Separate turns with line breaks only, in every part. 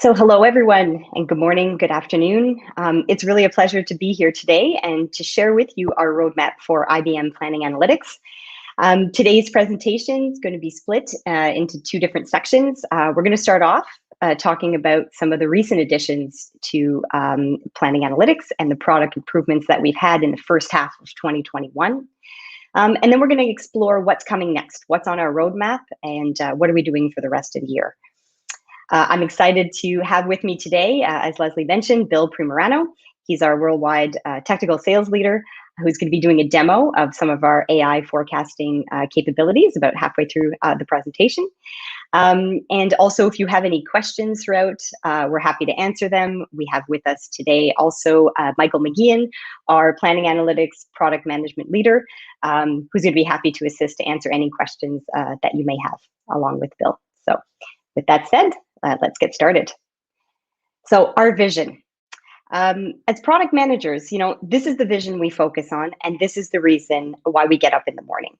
So hello, everyone, and good morning, good afternoon. It's really a pleasure to be here today and to share with you our roadmap for IBM Planning Analytics. Today's presentation is going to be split into two different sections. We're going to start off talking about some of the recent additions to Planning Analytics and the product improvements that we've had in the first half of 2021. And then we're going to explore what's coming next, what's on our roadmap, and what are we doing for the rest of the year. I'm excited to have with me today, as Leslie mentioned, Bill Primerano. He's our worldwide technical sales leader who's going to be doing a demo of some of our AI forecasting capabilities about halfway through the presentation. And also, if you have any questions throughout, we're happy to answer them. We have with us today also Michael McGeehan, our Planning Analytics Product Management Leader, who's going to be happy to assist to answer any questions that you may have along with Bill. So with that said, let's get started. So our vision. As product managers, this is the vision we focus on, and this is the reason why we get up in the morning.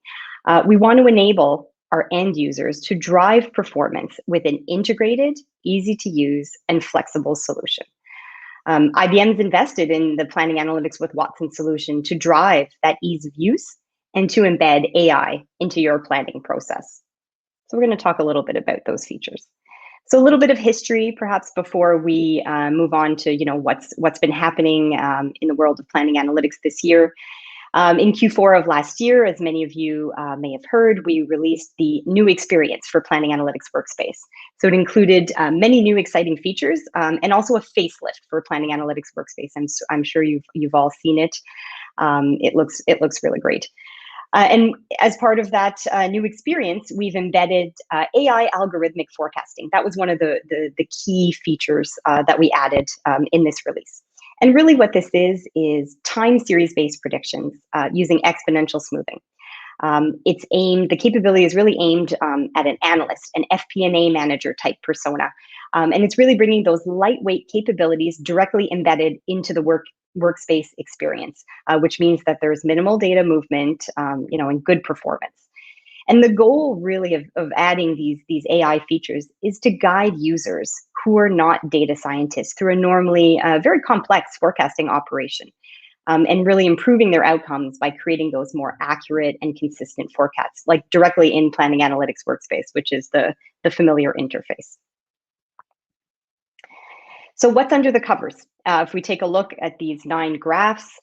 We want to enable our end users to drive performance with an integrated, easy to use, and flexible solution. IBM's invested in the Planning Analytics with Watson solution to drive that ease of use and to embed AI into your planning process. So we're going to talk a little bit about those features. So a little bit of history, perhaps, before we move on to what's been happening in the world of planning analytics this year. In Q4 of last year, as many of you may have heard, we released the new experience for Planning Analytics Workspace. So it included many new exciting features and also a facelift for Planning Analytics Workspace. I'm sure you've all seen it. It looks really great. And as part of that new experience, we've embedded AI algorithmic forecasting. That was one of the key features that we added in this release. And really what this is time series-based predictions using exponential smoothing. The capability is really aimed at an analyst, an FP&A manager type persona. And it's really bringing those lightweight capabilities directly embedded into the workspace experience, which means that there's minimal data movement, and good performance. And the goal really of adding these AI features is to guide users who are not data scientists through a normally very complex forecasting operation, and really improving their outcomes by creating those more accurate and consistent forecasts, like directly in Planning Analytics Workspace, which is the familiar interface. So what's under the covers? If we take a look at these 9 graphs,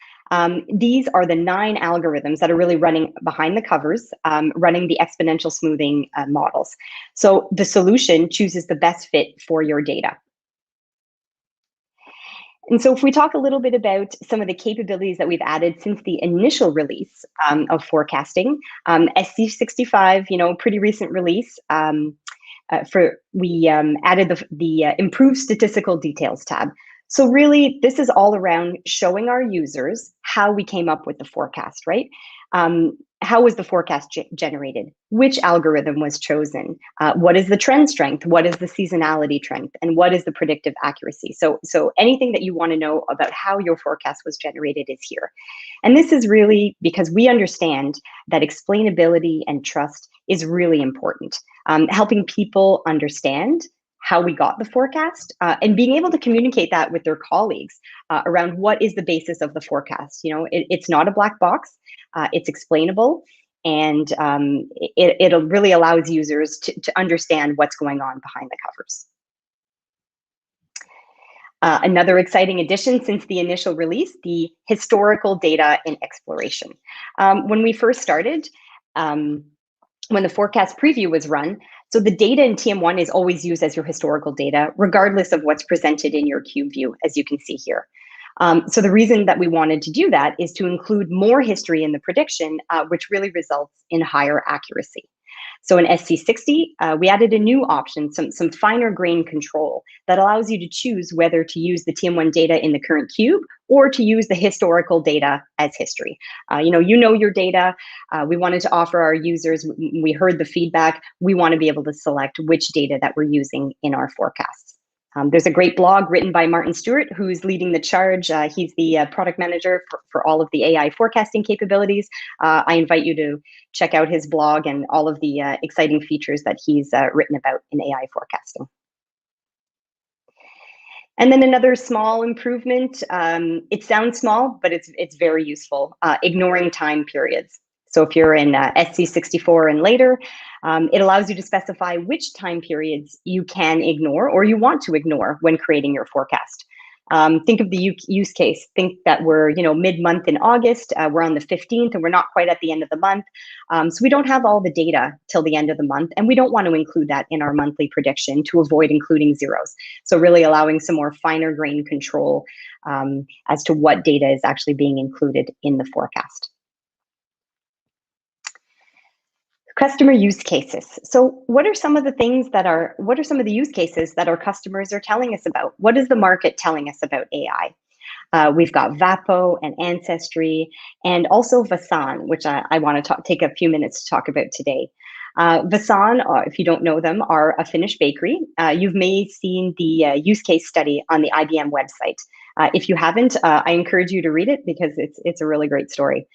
these are the 9 algorithms that are really running behind the covers, running the exponential smoothing models. So the solution chooses the best fit for your data. And so if we talk a little bit about some of the capabilities that we've added since the initial release of forecasting, SC65, pretty recent release, we added the improved statistical details tab. So really, this is all around showing our users how we came up with the forecast, right? How was the forecast generated? Which algorithm was chosen? What is the trend strength? What is the seasonality trend? And what is the predictive accuracy? So anything that you want to know about how your forecast was generated is here. And this is really because we understand that explainability and trust is really important. Helping people understand how we got the forecast and being able to communicate that with their colleagues around what is the basis of the forecast. It's not a black box, it's explainable, and it really allows users to understand what's going on behind the covers. Another exciting addition since the initial release, the historical data in exploration. When we first started, when the forecast preview was run, so the data in TM1 is always used as your historical data, regardless of what's presented in your cube view, as you can see here. So the reason that we wanted to do that is to include more history in the prediction, which really results in higher accuracy. So in SC60, we added a new option, some finer grain control that allows you to choose whether to use the TM1 data in the current cube or to use the historical data as history. You know your data. We wanted to offer our users, we heard the feedback, we want to be able to select which data that we're using in our forecasts. There's a great blog written by Martin Stewart, who's leading the charge. He's the product manager for all of the AI forecasting capabilities. I invite you to check out his blog and all of the exciting features that he's written about in AI forecasting. And then another small improvement, it sounds small, but it's very useful, ignoring time periods. So if you're in SC64 and later, it allows you to specify which time periods you can ignore or you want to ignore when creating your forecast. Think of the use case. Think that we're mid-month in August, we're on the 15th and we're not quite at the end of the month. So we don't have all the data till the end of the month, and we don't want to include that in our monthly prediction to avoid including zeros. So really allowing some more finer grain control as to what data is actually being included in the forecast. Customer use cases. So what are some of the use cases that our customers are telling us about? What is the market telling us about AI? We've got Vapo and Ancestry, and also Vasan, which I want to take a few minutes to talk about today. Vasan, if you don't know them, are a Finnish bakery. You've may seen the use case study on the IBM website. If you haven't, I encourage you to read it because it's a really great story.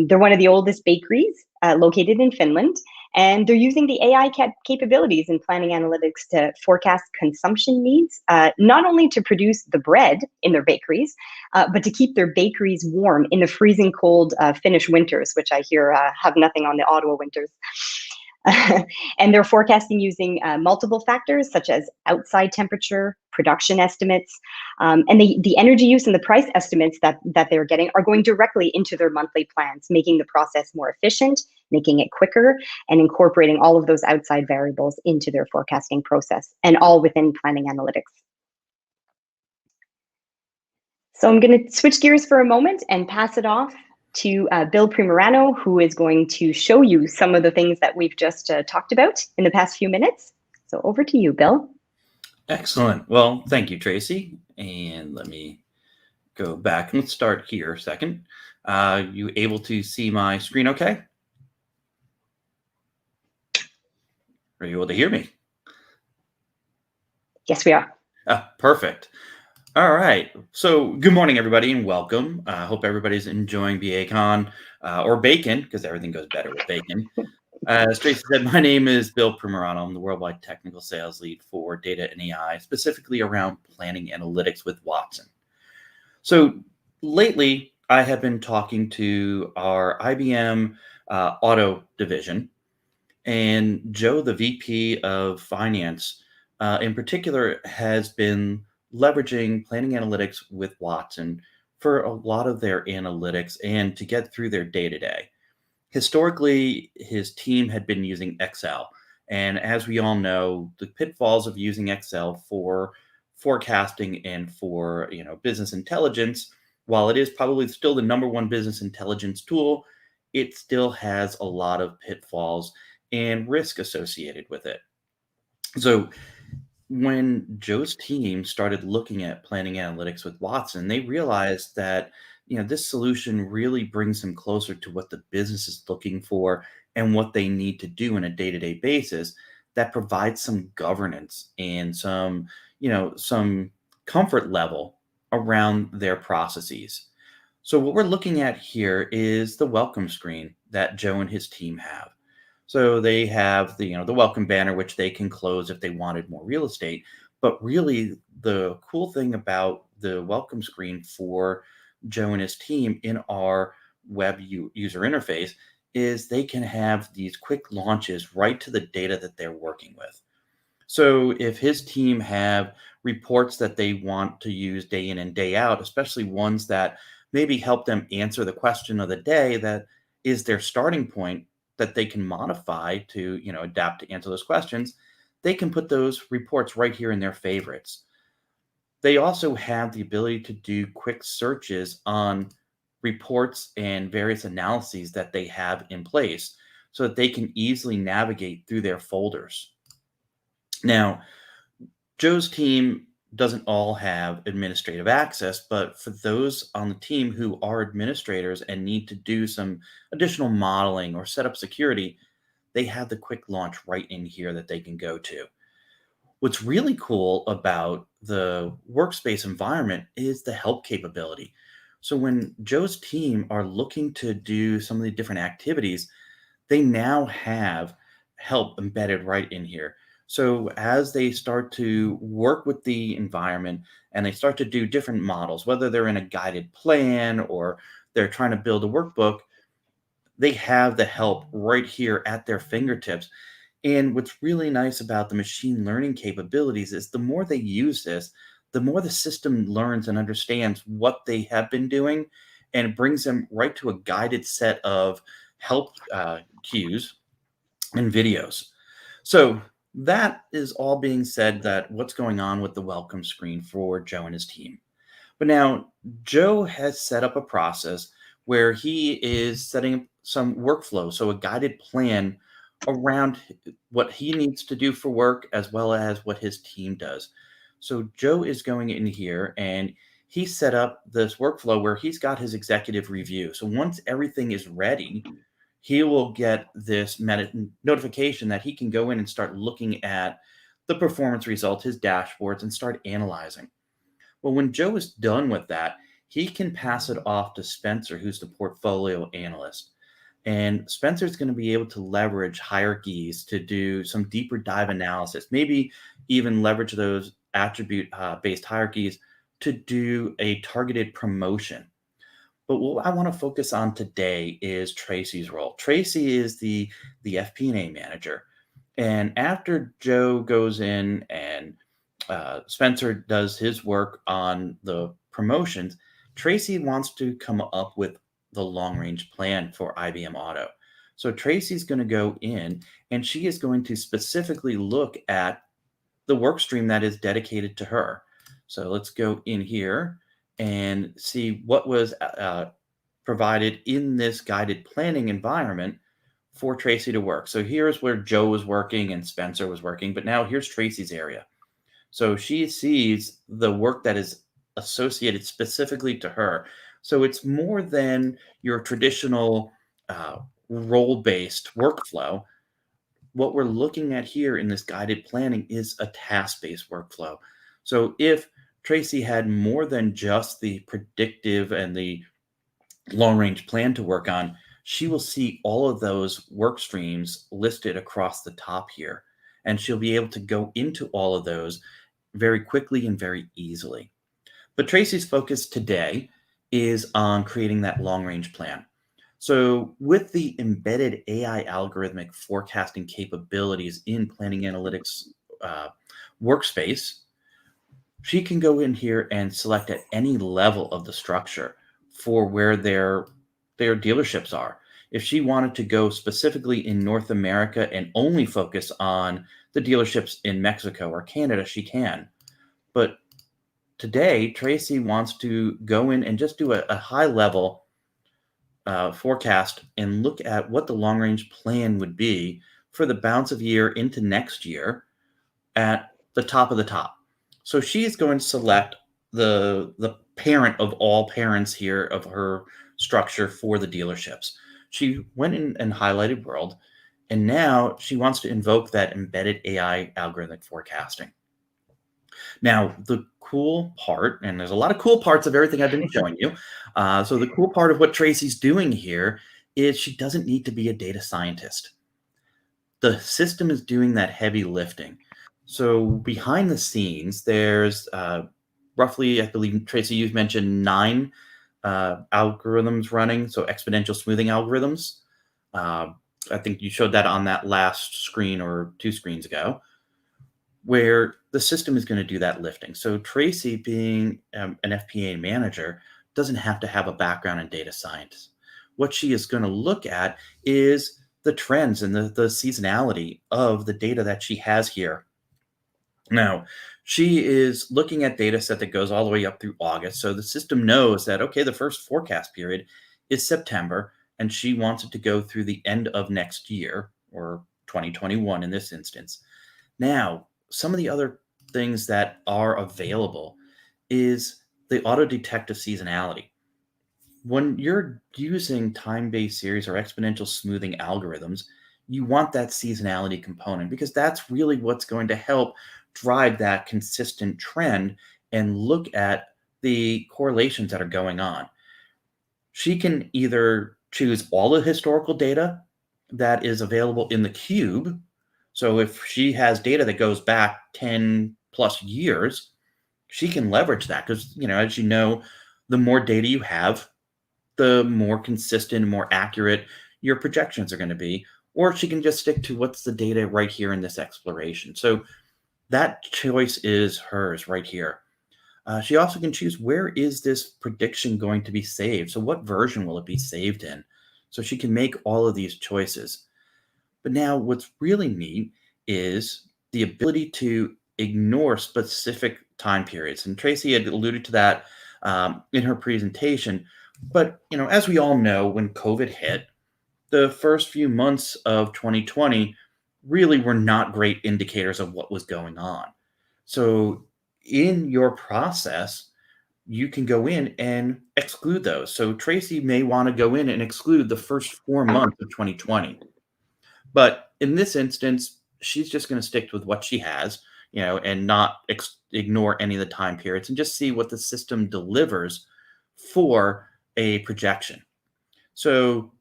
They're one of the oldest bakeries located in Finland, and they're using the AI capabilities in planning analytics to forecast consumption needs, not only to produce the bread in their bakeries, but to keep their bakeries warm in the freezing cold Finnish winters, which I hear have nothing on the Ottawa winters. And they're forecasting using multiple factors such as outside temperature, production estimates, and the energy use and the price estimates that they're getting are going directly into their monthly plans, making the process more efficient, making it quicker, and incorporating all of those outside variables into their forecasting process, and all within planning analytics. So I'm going to switch gears for a moment and pass it off to Bill Primorano, who is going to show you some of the things that we've just talked about in the past few minutes. So over to you, Bill.
Excellent. Well, thank you, Tracy. And let me go back. Let's start here a second. You able to see my screen okay? Are you able to hear me?
Yes, we are.
Perfect. All right. So good morning, everybody, and welcome. I hope everybody's enjoying BACon or bacon, because everything goes better with bacon. As Tracy said, my name is Bill Primorano. I'm the Worldwide Technical Sales Lead for Data and AI, specifically around planning analytics with Watson. So lately, I have been talking to our IBM Auto division, and Joe, the VP of Finance, in particular, has been leveraging planning analytics with Watson for a lot of their analytics and to get through their day-to-day. Historically, his team had been using Excel. And as we all know, the pitfalls of using Excel for forecasting and for business intelligence, while it is probably still the number one business intelligence tool, it still has a lot of pitfalls and risk associated with it. So when Joe's team started looking at planning analytics with Watson, they realized that this solution really brings them closer to what the business is looking for and what they need to do on a day-to-day basis that provides some governance and some comfort level around their processes. So what we're looking at here is the welcome screen that Joe and his team have. So they have the welcome banner, which they can close if they wanted more real estate. But really, the cool thing about the welcome screen for Joe and his team in our web user interface is they can have these quick launches right to the data that they're working with. So if his team have reports that they want to use day in and day out, especially ones that maybe help them answer the question of the day that is their starting point that they can modify to, adapt to answer those questions, they can put those reports right here in their favorites. They also have the ability to do quick searches on reports and various analyses that they have in place so that they can easily navigate through their folders. Now, Joe's team doesn't all have administrative access, but for those on the team who are administrators and need to do some additional modeling or set up security, they have the quick launch right in here that they can go to. What's really cool about the workspace environment is the help capability. So when Joe's team are looking to do some of the different activities, they now have help embedded right in here. So as they start to work with the environment and they start to do different models, whether they're in a guided plan or they're trying to build a workbook, they have the help right here at their fingertips. And what's really nice about the machine learning capabilities is the more they use this, the more the system learns and understands what they have been doing, and it brings them right to a guided set of help cues and videos. So that is all being said that what's going on with the welcome screen for Joe and his team. But now Joe has set up a process where he is setting up some workflow, so a guided plan around what he needs to do for work as well as what his team does. So Joe is going in here and he set up this workflow where he's got his executive review. So once everything is ready, he will get this notification that he can go in and start looking at the performance results, his dashboards, and start analyzing. Well, when Joe is done with that, he can pass it off to Spencer, who's the portfolio analyst. And Spencer's going to be able to leverage hierarchies to do some deeper dive analysis, maybe even leverage those attribute based hierarchies to do a targeted promotion. But what I want to focus on today is Tracy's role. Tracy is the FP&A manager. And after Joe goes in and Spencer does his work on the promotions, Tracy wants to come up with the long range plan for IBM Auto. So Tracy's going to go in and she is going to specifically look at the work stream that is dedicated to her. So let's go in here and see what was provided in this guided planning environment for Tracy to work. So here's where Joe was working and Spencer was working, but now here's Tracy's area. So she sees the work that is associated specifically to her. So it's more than your traditional role-based workflow. What we're looking at here in this guided planning is a task-based workflow. So if Tracy had more than just the predictive and the long-range plan to work on, she will see all of those work streams listed across the top here. And she'll be able to go into all of those very quickly and very easily. But Tracy's focus today is on creating that long-range plan. So with the embedded AI algorithmic forecasting capabilities in Planning Analytics workspace, she can go in here and select at any level of the structure for where their dealerships are. If she wanted to go specifically in North America and only focus on the dealerships in Mexico or Canada, she can. But today, Tracy wants to go in and just do a high level forecast and look at what the long range plan would be for the balance of year into next year at the top of the top. So she is going to select the parent of all parents here of her structure for the dealerships. She went in and highlighted world, and now she wants to invoke that embedded AI algorithmic forecasting. Now, the cool part, and there's a lot of cool parts of everything I've been showing you. So the cool part of what Tracy's doing here is she doesn't need to be a data scientist. The system is doing that heavy lifting. So behind the scenes, there's roughly, I believe, Tracy, you've mentioned 9 algorithms running, so exponential smoothing algorithms. I think you showed that on that last screen or 2 screens ago, where the system is going to do that lifting. So Tracy, being an FP&A manager, doesn't have to have a background in data science. What she is going to look at is the trends and the seasonality of the data that she has here. Now, she is looking at data set that goes all the way up through August. So the system knows that, okay, the first forecast period is September, and she wants it to go through the end of next year, or 2021 in this instance. Now, some of the other things that are available is the auto detective seasonality. When you're using time-based series or exponential smoothing algorithms, you want that seasonality component because that's really what's going to help drive that consistent trend and look at the correlations that are going on. She can either choose all the historical data that is available in the cube. So if she has data that goes back 10 plus years, she can leverage that because, as you know, the more data you have, the more consistent, more accurate your projections are going to be. Or she can just stick to what's the data right here in this exploration. So that choice is hers right here. She also can choose where is this prediction going to be saved. So what version will it be saved in? So she can make all of these choices. But now what's really neat is the ability to ignore specific time periods. And Tracy had alluded to that in her presentation. But as we all know, when COVID hit, the first few months of 2020 really were not great indicators of what was going on. So in your process, you can go in and exclude those. So Tracy may want to go in and exclude the first 4 months of 2020. But in this instance, she's just going to stick with what she has, and not ignore any of the time periods and just see what the system delivers for a projection. So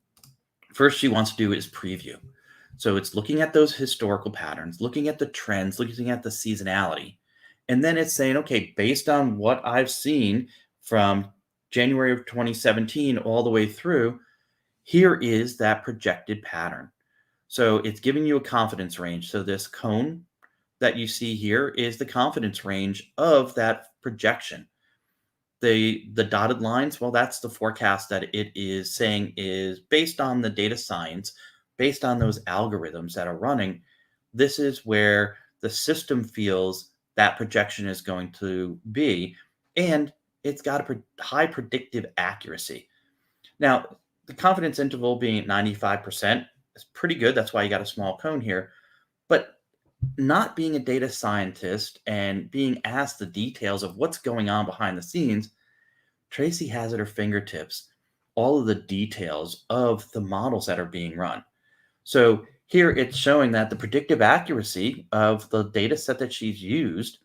first she wants to do is preview. So it's looking at those historical patterns, looking at the trends, looking at the seasonality. And then it's saying, okay, based on what I've seen from January of 2017 all the way through, here is that projected pattern. So it's giving you a confidence range. So this cone that you see here is the confidence range of that projection. The dotted lines, well, that's the forecast that it is saying is based on the data science, based on those algorithms that are running. This is where the system feels that projection is going to be, and it's got a high predictive accuracy. Now, the confidence interval being at 95% is pretty good. That's why you got a small cone here. But not being a data scientist and being asked the details of what's going on behind the scenes, Tracy has at her fingertips all of the details of the models that are being run. So here it's showing that the predictive accuracy of the data set that she's used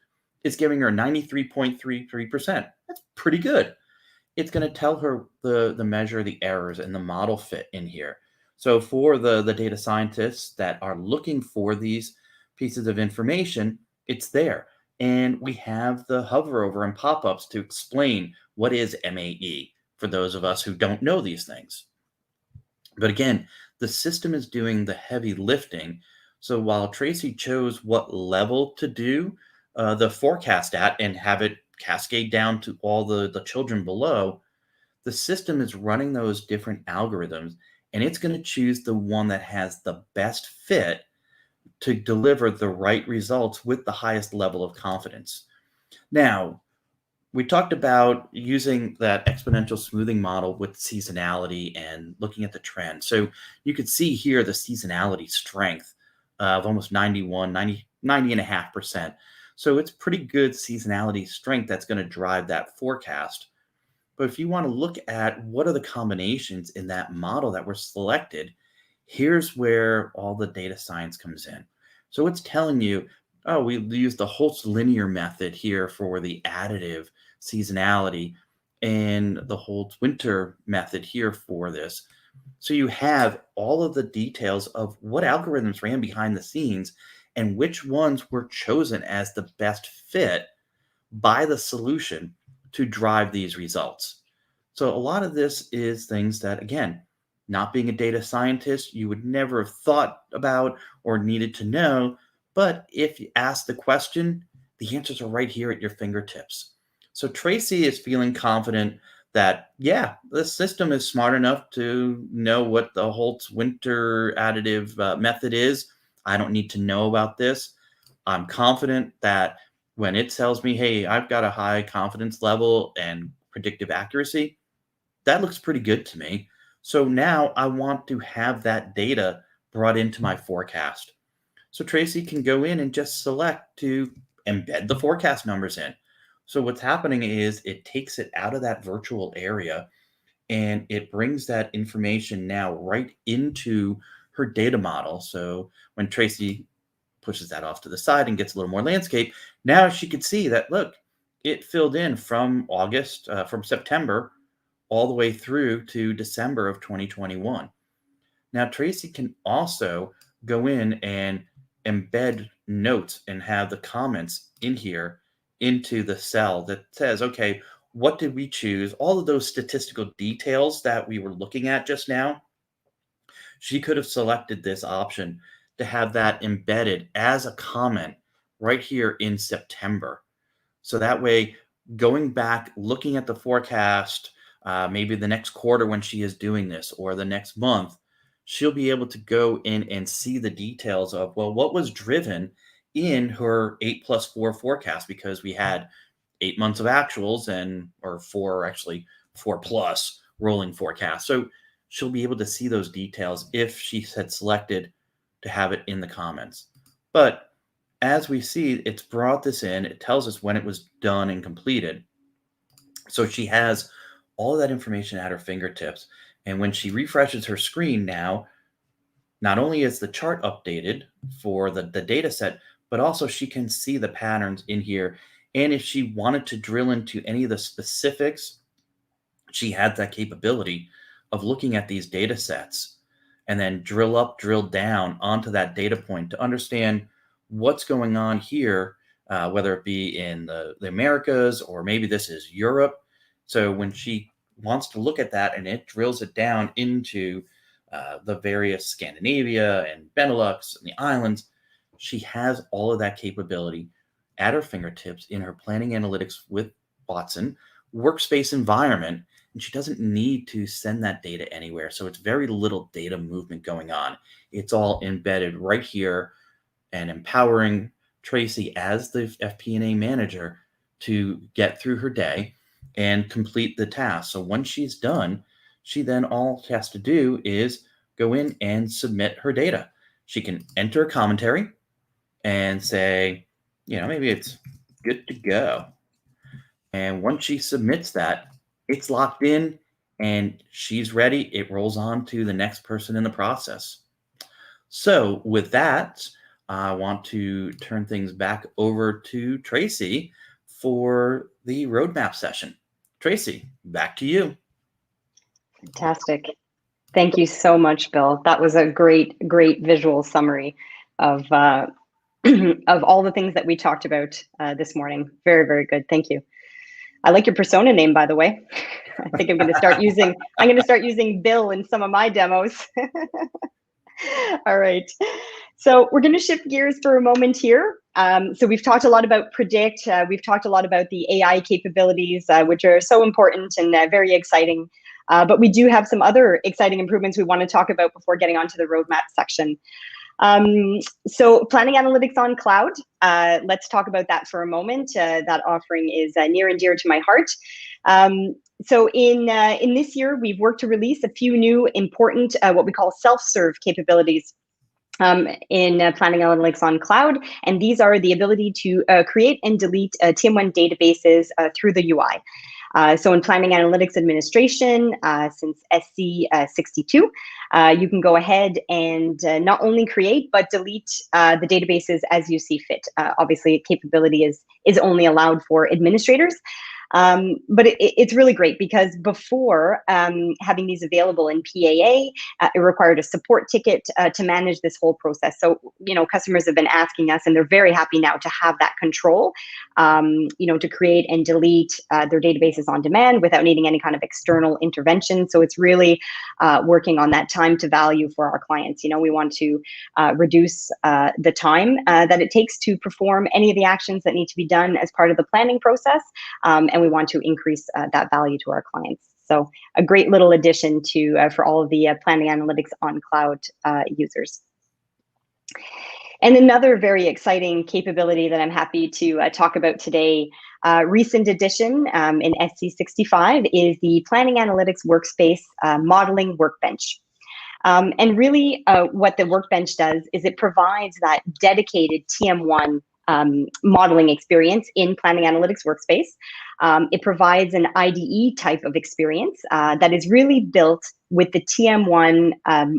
is giving her 93.33%. That's pretty good. It's going to tell her the measure, the errors, and the model fit in here. So for the data scientists that are looking for these pieces of information, it's there. And we have the hover over and pop-ups to explain what is MAE for those of us who don't know these things. But again, the system is doing the heavy lifting. So while Tracy chose what level to do the forecast at and have it cascade down to all the children below, the system is running those different algorithms, and it's going to choose the one that has the best fit to deliver the right results with the highest level of confidence. Now, we talked about using that exponential smoothing model with seasonality and looking at the trend. So you could see here the seasonality strength of almost 90.5%. So it's pretty good seasonality strength that's going to drive that forecast. But if you want to look at what are the combinations in that model that were selected, here's where all the data science comes in. So it's telling you, oh, we use the Holtz linear method here for the additive seasonality and the Holtz winter method here for this. So you have all of the details of what algorithms ran behind the scenes and which ones were chosen as the best fit by the solution to drive these results. So a lot of this is things that, again, not being a data scientist, you would never have thought about or needed to know. But if you ask the question, the answers are right here at your fingertips. So Tracy is feeling confident that, yeah, the system is smart enough to know what the Holtz winter additive method is. I don't need to know about this. I'm confident that when it tells me, hey, I've got a high confidence level and predictive accuracy, that looks pretty good to me. So now I want to have that data brought into my forecast. So Tracy can go in and just select to embed the forecast numbers in. So what's happening is it takes it out of that virtual area and it brings that information now right into her data model. So when Tracy pushes that off to the side and gets a little more landscape, now she could see that, look, it filled in from from September all the way through to December of 2021. Now, Tracy can also go in and embed notes and have the comments in here into the cell that says, okay, what did we choose? All of those statistical details that we were looking at just now, she could have selected this option to have that embedded as a comment right here in September. So that way, going back, looking at the forecast, maybe the next quarter when she is doing this or the next month, she'll be able to go in and see the details of, well, what was driven in her 8+4 forecast, because we had 8 months of actuals or four, actually 4+ rolling forecast. So she'll be able to see those details if she had selected to have it in the comments. But as we see, it's brought this in. It tells us when it was done and completed. So she has all of that information at her fingertips. And when she refreshes her screen now, not only is the chart updated for the data set, but also she can see the patterns in here. And if she wanted to drill into any of the specifics, she had that capability of looking at these data sets and then drill up, drill down onto that data point to understand what's going on here, whether it be in the Americas or maybe this is Europe. So when she wants to look at that and it drills it down into the various Scandinavia and Benelux and the islands, she has all of that capability at her fingertips in her planning analytics with Watson workspace environment, and she doesn't need to send that data anywhere. So it's very little data movement going on. It's all embedded right here and empowering Tracy as the FP&A manager to get through her day and complete the task. So once she's done, she then all she has to do is go in and submit her data. She can enter a commentary and say, maybe it's good to go. And once she submits that, it's locked in and she's ready. It rolls on to the next person in the process. So with that, I want to turn things back over to Tracy for the roadmap session. Tracy, back to you.
Fantastic. Thank you so much, Bill. That was a great visual summary of of all the things that we talked about this morning. Very, very good. Thank you. I like your persona name, by the way. I think I'm going to start using Bill in some of my demos. All right. So we're going to shift gears for a moment here. So we've talked a lot about Predict. We've talked a lot about the AI capabilities, which are so important and very exciting. But we do have some other exciting improvements we want to talk about before getting onto the roadmap section. So planning analytics on cloud, let's talk about that for a moment. That offering is near and dear to my heart. So in this year, we've worked to release a few new important, what we call self-serve capabilities in planning analytics on cloud. And these are the ability to create and delete TM1 databases through the UI. So in planning analytics administration, since SC62, you can go ahead and not only create, but delete the databases as you see fit. Obviously, capability is only allowed for administrators. But it's really great because before having these available in PAA, it required a support ticket to manage this whole process. So, customers have been asking us, and they're very happy now to have that control, to create and delete their databases on demand without needing any kind of external intervention. So it's really working on that time to value for our clients. We want to reduce the time that it takes to perform any of the actions that need to be done as part of the planning process. And we want to increase that value to our clients. So a great little addition to for all of the planning analytics on cloud users. And another very exciting capability that I'm happy to talk about today, recent addition in SC65, is the Planning Analytics Workspace Modeling Workbench. And really what the Workbench does is it provides that dedicated TM1 modeling experience in Planning Analytics Workspace. It provides an IDE type of experience that is really built with the TM1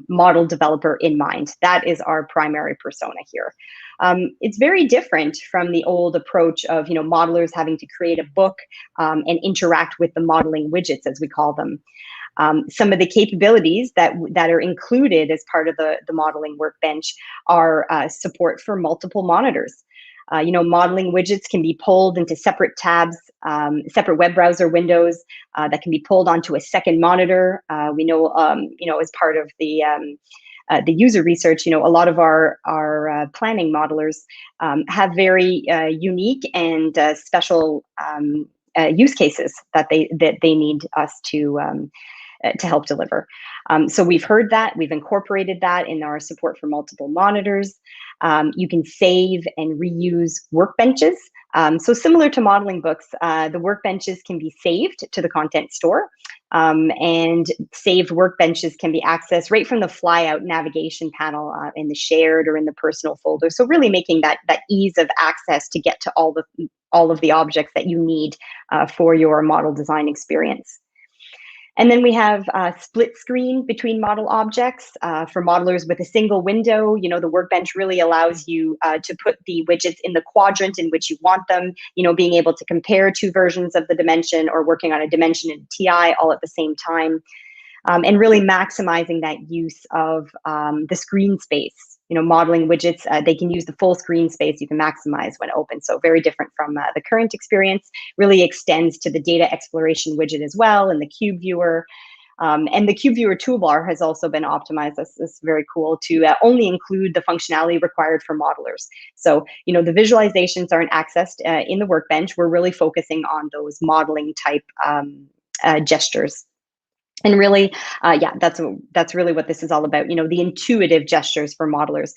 model developer in mind. That is our primary persona here. It's very different from the old approach of modelers having to create a book and interact with the modeling widgets, as we call them. Some of the capabilities that are included as part of the modeling workbench are support for multiple monitors. Modeling widgets can be pulled into separate tabs, separate web browser windows that can be pulled onto a second monitor. We know, as part of the user research, a lot of our planning modelers have very unique and special use cases that they need us to help deliver. So we've heard that, we've incorporated that in our support for multiple monitors. You can save and reuse workbenches. So similar to modeling books, the workbenches can be saved to the content store, and saved workbenches can be accessed right from the flyout navigation panel in the shared or in the personal folder. So really making that ease of access to get to all of the objects that you need for your model design experience. And then we have split screen between model objects. For modelers with a single window, the workbench really allows you to put the widgets in the quadrant in which you want them, being able to compare two versions of the dimension or working on a dimension in TI all at the same time. And really maximizing that use of the screen space. Modeling widgets, they can use the full screen space you can maximize when open. So very different from the current experience. Really extends to the data exploration widget as well, and the cube viewer. And the cube viewer toolbar has also been optimized. This is very cool to only include the functionality required for modelers. So, the visualizations aren't accessed in the workbench. We're really focusing on those modeling type gestures. And really, that's really what this is all about. The intuitive gestures for modelers.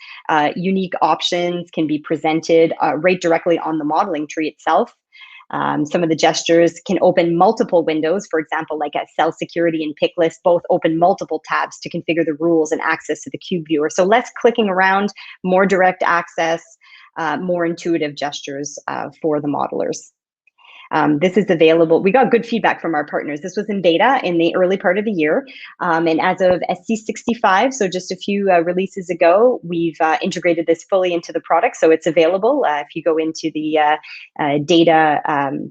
Unique options can be presented right directly on the modeling tree itself. Some of the gestures can open multiple windows. For example, like a cell security and pick list, both open multiple tabs to configure the rules and access to the cube viewer. So less clicking around, more direct access, more intuitive gestures for the modelers. This is available. We got good feedback from our partners. This was in beta in the early part of the year. And as of SC65, so just a few releases ago, we've integrated this fully into the product. So it's available if you go into the data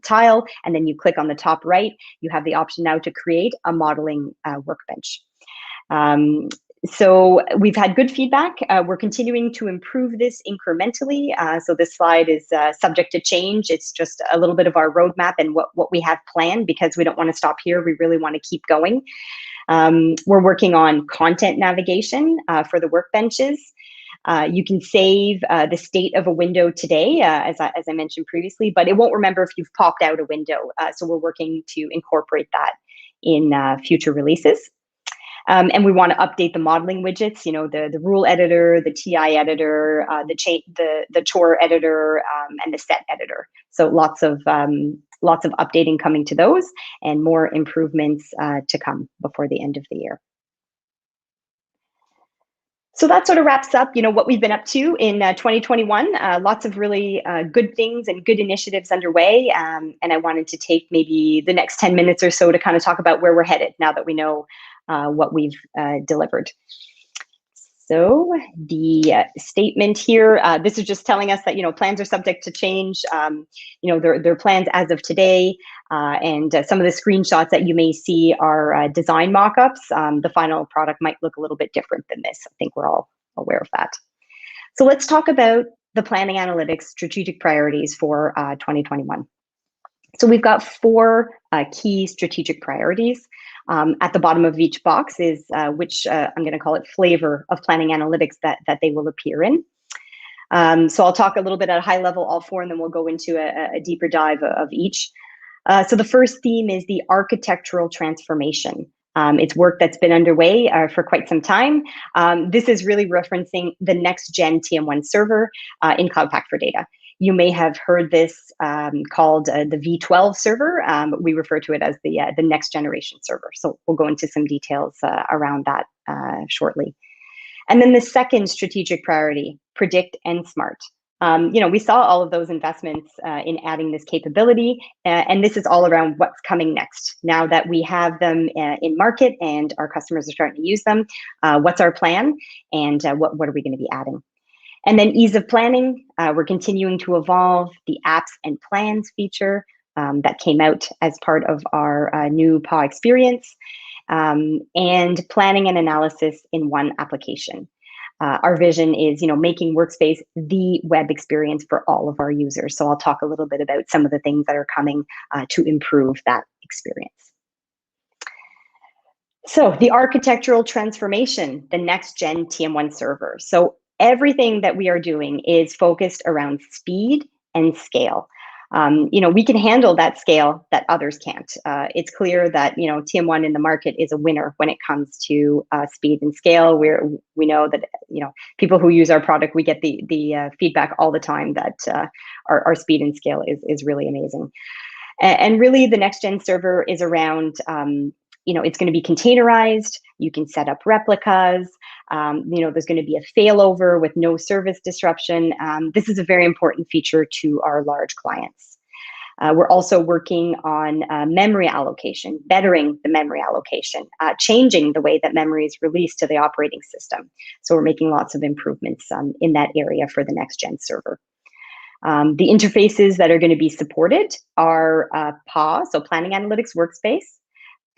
tile, and then you click on the top right, you have the option now to create a modeling workbench. So we've had good feedback. We're continuing to improve this incrementally. So this slide is subject to change. It's just a little bit of our roadmap and what we have planned, because we don't want to stop here. We really want to keep going. We're working on content navigation for the workbenches. You can save the state of a window today, as I mentioned previously, but it won't remember if you've popped out a window. So we're working to incorporate that in future releases. And we want to update the modeling widgets, the rule editor, the TI editor, the chore editor, and the set editor. So lots of updating coming to those, and more improvements to come before the end of the year. So that sort of wraps up, what we've been up to in 2021. Lots of really good things and good initiatives underway. And I wanted to take maybe the next 10 minutes or so to kind of talk about where we're headed now that we know what we've delivered. So the statement here, this is just telling us that, plans are subject to change. They're plans as of today. And some of the screenshots that you may see are design mock-ups. The final product might look a little bit different than this. I think we're all aware of that. So let's talk about the Planning Analytics strategic priorities for 2021. So we've got 4 key strategic priorities. At the bottom of each box is which I'm going to call it flavor of planning analytics that they will appear in. So I'll talk a little bit at a high level, all 4, and then we'll go into a deeper dive of each. So the first theme is the architectural transformation. It's work that's been underway for quite some time. This is really referencing the NextGen TM1 server in Cloud Pak for Data. You may have heard this called the V12 server. We refer to it as the next generation server. So we'll go into some details around that shortly. And then the second strategic priority, predict and smart. We saw all of those investments in adding this capability, and this is all around what's coming next. Now that we have them in market and our customers are starting to use them, what's our plan, and what are we going to be adding? And then ease of planning, we're continuing to evolve the apps and plans feature that came out as part of our new PA experience. and planning and analysis in one application. Our vision is, making Workspace the web experience for all of our users. So I'll talk a little bit about some of the things that are coming to improve that experience. So the architectural transformation, the NextGen TM1 server. So everything that we are doing is focused around speed and scale. We can handle that scale that others can't. It's clear that TM1 in the market is a winner when it comes to speed and scale. We know that people who use our product, we get the feedback all the time that our speed and scale is really amazing. And really, the NextGen server is around. It's going to be containerized. You can set up replicas. There's going to be a failover with no service disruption. This is a very important feature to our large clients. We're also working on memory allocation, bettering the memory allocation, changing the way that memory is released to the operating system. So we're making lots of improvements in that area for the NextGen server. The interfaces that are going to be supported are PA, so Planning Analytics Workspace,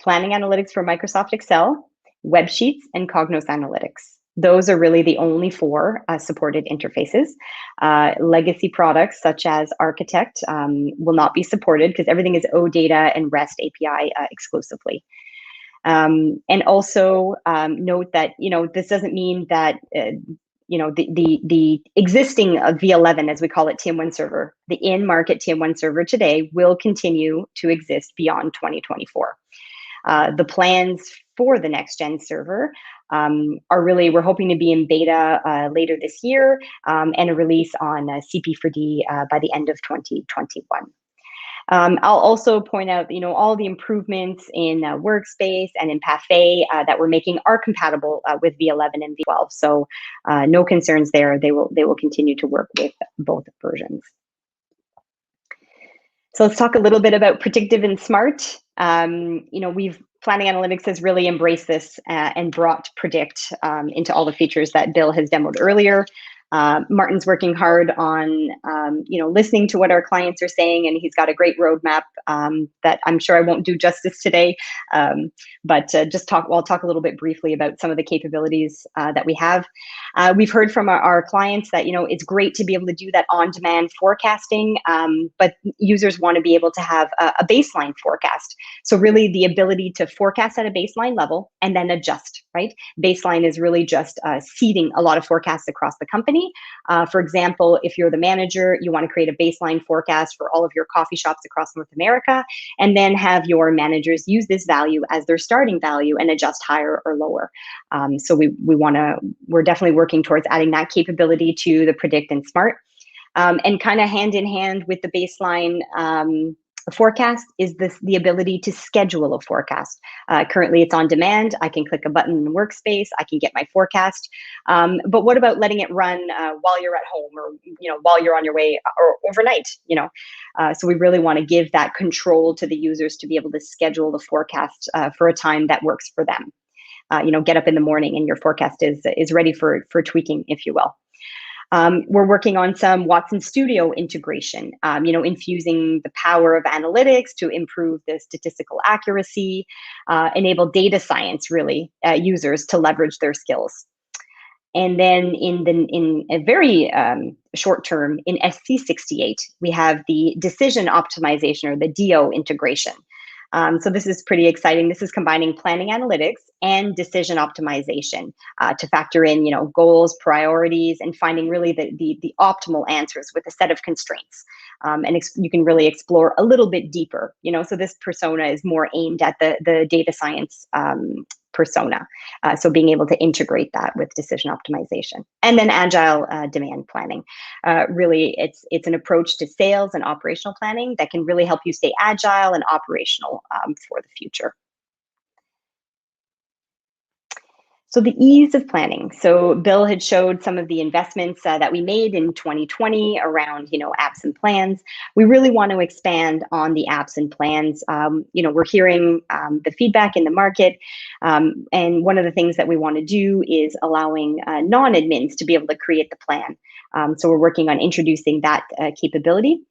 Planning Analytics for Microsoft Excel, Web Sheets, and Cognos Analytics. Those are really the only 4 supported interfaces. Legacy products such as Architect will not be supported because everything is OData and REST API exclusively. And also note that this doesn't mean that the existing V11, as we call it, TM1 server, the in-market TM1 server today will continue to exist beyond 2024. The plans for the NextGen server are really, we're hoping to be in beta later this year and a release on CP4D by the end of 2021. I'll also point out, all the improvements in Workspace and in Pathé that we're making are compatible with V11 and V12. So no concerns there. They will continue to work with both versions. So let's talk a little bit about predictive and smart. Planning Analytics has really embraced this and brought Predict into all the features that Bill has demoed earlier. Martin's working hard on, listening to what our clients are saying, and he's got a great roadmap that I'm sure I won't do justice today. But I'll talk a little bit briefly about some of the capabilities that we have. We've heard from our clients that, it's great to be able to do that on-demand forecasting, but users want to be able to have a baseline forecast. So really the ability to forecast at a baseline level and then adjust, right? Baseline is really just seeding a lot of forecasts across the company. For example, if you're the manager, you want to create a baseline forecast for all of your coffee shops across North America, and then have your managers use this value as their starting value and adjust higher or lower. So we're definitely working towards adding that capability to the Predict and Smart. And kind of hand in hand with the baseline forecast is the ability to schedule a forecast. Currently, it's on demand. I can click a button in Workspace. I can get my forecast. But what about letting it run while you're at home, or while you're on your way, or overnight? So we really want to give that control to the users to be able to schedule the forecast for a time that works for them. Get up in the morning and your forecast is ready for tweaking, if you will. We're working on some Watson Studio integration, infusing the power of analytics to improve the statistical accuracy, enable data science, really, users to leverage their skills. And then in a very short term, in SC68, we have the decision optimization, or the DO integration. So this is pretty exciting. This is combining planning analytics and decision optimization to factor in, goals, priorities, and finding really the optimal answers with a set of constraints. And you can really explore a little bit deeper, so this persona is more aimed at the data science persona. So being able to integrate that with decision optimization. And then Agile demand planning. Really, it's an approach to sales and operational planning that can really help you stay agile and operational for the future. So the ease of planning. So Bill had showed some of the investments that we made in 2020 around, apps and plans. We really want to expand on the apps and plans. We're hearing the feedback in the market. And one of the things that we want to do is allowing non-admins to be able to create the plan. So we're working on introducing that capability.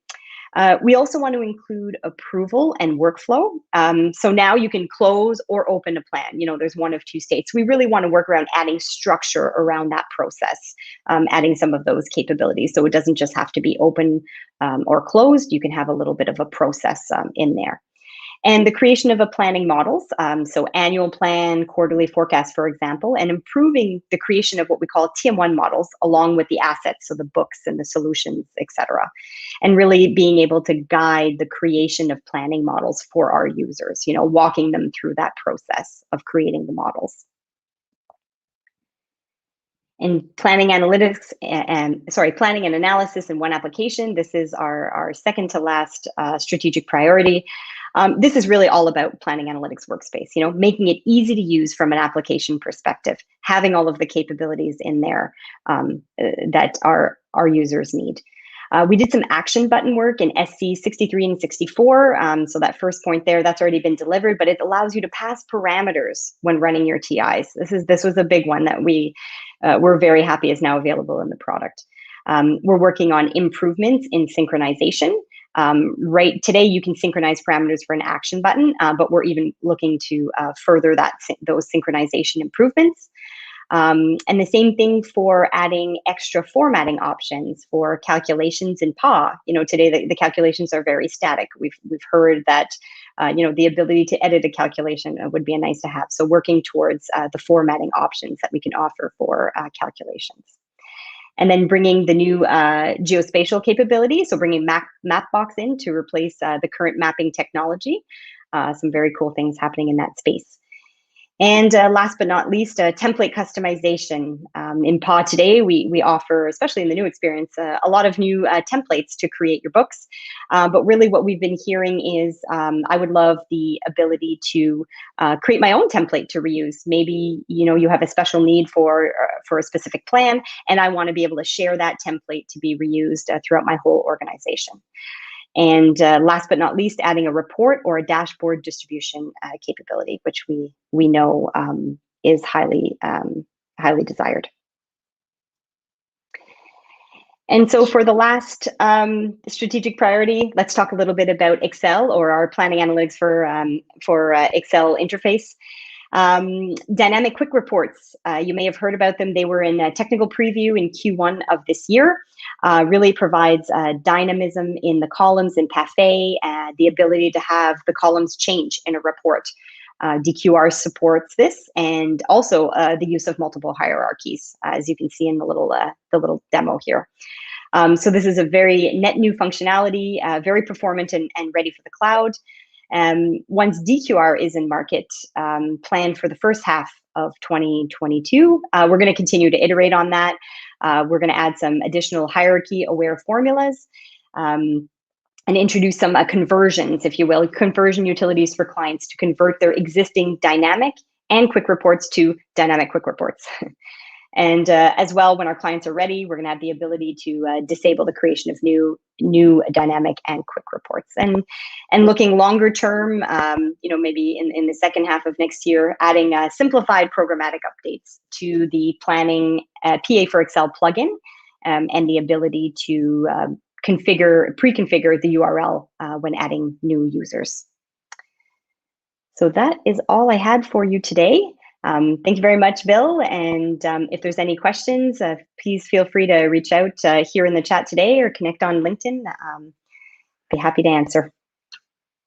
We also want to include approval and workflow. So now you can close or open a plan. There's one of two states. We really want to work around adding structure around that process, adding some of those capabilities. So it doesn't just have to be open or closed. You can have a little bit of a process in there. And the creation of a planning models, so annual plan, quarterly forecast, for example, and improving the creation of what we call TM1 models along with the assets, so the books and the solutions, et cetera. And really being able to guide the creation of planning models for our users, walking them through that process of creating the models. And planning analytics planning and analysis in one application. This is our second to last strategic priority. This is really all about planning analytics workspace, making it easy to use from an application perspective, having all of the capabilities in there that our users need. We did some action button work in SC 63 and 64. So that first point there, that's already been delivered, but it allows you to pass parameters when running your TIs. This was a big one that we're very happy is now available in the product. We're working on improvements in synchronization. Right today, you can synchronize parameters for an action button, but we're even looking to further those synchronization improvements. And the same thing for adding extra formatting options for calculations in PA. Today the calculations are very static. We've heard that the ability to edit a calculation would be a nice to have. So working towards the formatting options that we can offer for calculations. And then bringing the new geospatial capability, so bringing Mapbox in to replace the current mapping technology. Some very cool things happening in that space. And last but not least, template customization. In PA today, we offer, especially in the new experience, a lot of new templates to create your books. But really what we've been hearing is I would love the ability to create my own template to reuse. Maybe you have a special need for a specific plan, and I want to be able to share that template to be reused throughout my whole organization. And last but not least, adding a report or a dashboard distribution capability, which we know is highly desired. And so for the last strategic priority, let's talk a little bit about Excel, or our planning analytics for Excel interface. Dynamic quick reports, you may have heard about them. They were in a technical preview in Q1 of this year. Really provides dynamism in the columns in Cafe, the ability to have the columns change in a report. DQR supports this, and also the use of multiple hierarchies, as you can see in the little demo here. So this is a very net new functionality, very performant and ready for the cloud. Once DQR is in market, planned for the first half of 2022, we're going to continue to iterate on that. We're going to add some additional hierarchy-aware formulas and introduce some conversions, if you will, conversion utilities for clients to convert their existing dynamic and quick reports to dynamic quick reports. And as well, when our clients are ready, we're going to have the ability to disable the creation of new dynamic and quick reports. And looking longer term, maybe in the second half of next year, adding simplified programmatic updates to the planning PA for Excel plugin, and the ability to pre-configure the URL when adding new users. So that is all I had for you today. Thank you very much, Bill. And if there's any questions, please feel free to reach out here in the chat today or connect on LinkedIn. Be happy to answer.